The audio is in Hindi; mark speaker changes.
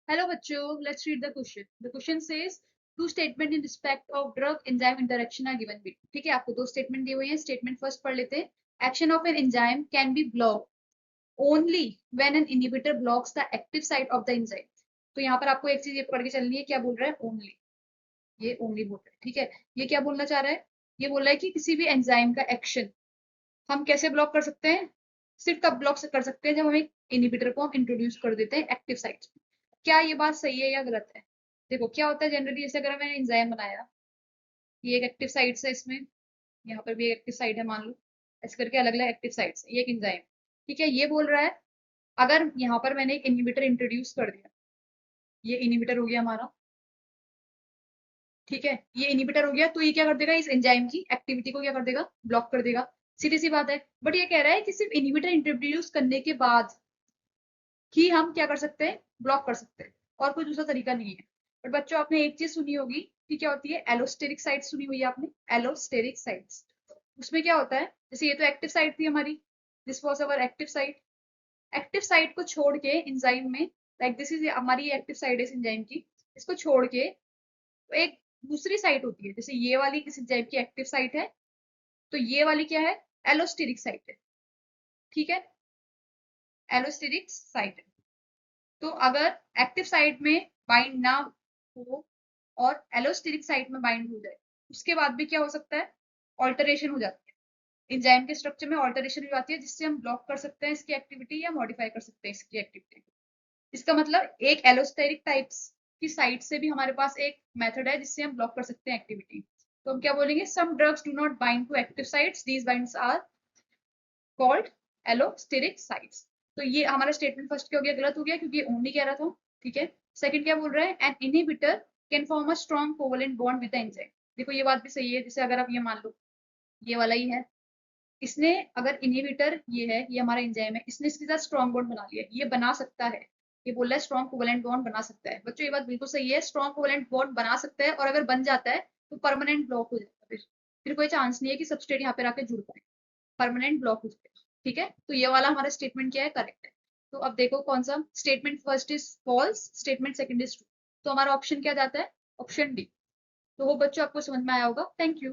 Speaker 1: Hello बच्चों, let's read the question. The question says two statement in respect of drug enzyme interaction are given below. ठीक है, आपको दो स्टेटमेंट दिए हुए हैं. स्टेटमेंट फर्स्ट पढ़ लेते हैं. Action of an enzyme can be blocked only when an inhibitor blocks the active site of the enzyme. तो यहाँ पर आपको एक चीज ये पढ़ के चलनी है. क्या बोल रहा है? ओनली. ये ओनली बोल रहा है. ठीक है, ये क्या बोलना चाह रहा है? ये बोल रहा है कि किसी भी एंजाइम का एक्शन हम कैसे ब्लॉक कर सकते हैं? सिर्फ तब ब्लॉक कर सकते हैं जब हम एक इनहिबिटर को हम इंट्रोड्यूस कर देते हैं एक्टिव साइट. क्या ये बात सही है या गलत है? देखो क्या होता है जनरली, जैसे अगर मैंने एंजाइम बनाया, ये एक एक्टिव साइट है, इसमें यहाँ पर भी एक एक्टिव साइट है, मान लो ऐसे करके अलग अलग एक्टिव साइट्स है. ये एक एंजाइम, ठीक है. ये बोल रहा है अगर यहाँ पर मैंने एक इनहिबिटर इंट्रोड्यूस कर दिया, ये इनहिबिटर हो गया हमारा, ठीक है. ये इनहिबिटर हो गया तो ये क्या कर देगा? इस एंजाइम की एक्टिविटी को क्या कर देगा? ब्लॉक कर देगा. सीधी सी बात है. बट ये कह रहा है कि सिर्फ इनहिबिटर इंट्रोड्यूस करने के बाद ही हम क्या कर सकते हैं? ब्लॉक कर सकते हैं, और कोई दूसरा तरीका नहीं है. बट बच्चों आपने एक चीज सुनी होगी कि क्या होती है? एलोस्टेरिक साइट सुनी हुई है आपने? Allosteric sites. उसमें क्या होता है? जैसे ये तो एक्टिव साइट थी हमारी, this was our active site. Active site को छोड़ के एंजाइम में, लाइक दिस इज हमारी एक्टिव साइट है इस एंजाइम की, इसको छोड़ के तो एक दूसरी साइट होती है. जैसे ये वाली इस एंजाइम की एक्टिव साइट है, तो ये वाली क्या है? एलोस्टेरिक साइट है. ठीक है, एलोस्टेरिक साइट है. तो अगर एक्टिव साइट में बाइंड ना हो और एलोस्टेरिक साइट में बाइंड हो जाए, उसके बाद भी क्या हो सकता है? ऑल्टरेशन हो जाती है, एंजाइम के स्ट्रक्चर में ऑल्टरेशन हो जाती है, जिससे हम ब्लॉक कर सकते हैं इसकी एक्टिविटी या मॉडिफाई कर सकते हैं इसकी एक्टिविटी. इसका मतलब एक एलोस्टेरिक टाइप्स की साइट से भी हमारे पास एक मेथड है जिससे हम ब्लॉक कर सकते हैं एक्टिविटी. तो हम क्या बोलेंगे? Some drugs do not bind to active sites, these binds are called allosteric sites. तो ये हमारा स्टेटमेंट फर्स्ट क्या हो गया? गलत हो गया, क्योंकि ओनली कह रहा था. ठीक है. सेकंड क्या बोल रहा है? An inhibitor can form a strong covalent bond with the enzyme. देखो ये बात भी सही है. जैसे अगर आप ये मान लो, ये वाला ही है, इसने अगर इनहिबिटर ये है, ये हमारा एंजाइम है, इसने इसके साथ स्ट्रॉन्ग बॉन्ड बना लिया, ये बना सकता है. ये बोल रहा है स्ट्रॉन्ग कोवेलेंट बॉन्ड बना सकता है. बच्चों ये बात बिल्कुल सही है, स्ट्रॉन्ग कोवेलेंट बॉन्ड बना सकता है, और अगर बन जाता है तो परमानेंट ब्लॉक हो जाता है. फिर कोई चांस नहीं है कि सबस्ट्रेट यहाँ पे आके जुड़ पाए, परमानेंट ब्लॉक हो जाए. ठीक है, तो ये वाला हमारा स्टेटमेंट क्या है? करेक्ट है. तो अब देखो कौन सा statement first is false, statement second is true. तो हमारा ऑप्शन क्या जाता है? Option D. तो वो बच्चों आपको समझ में आया होगा. Thank you.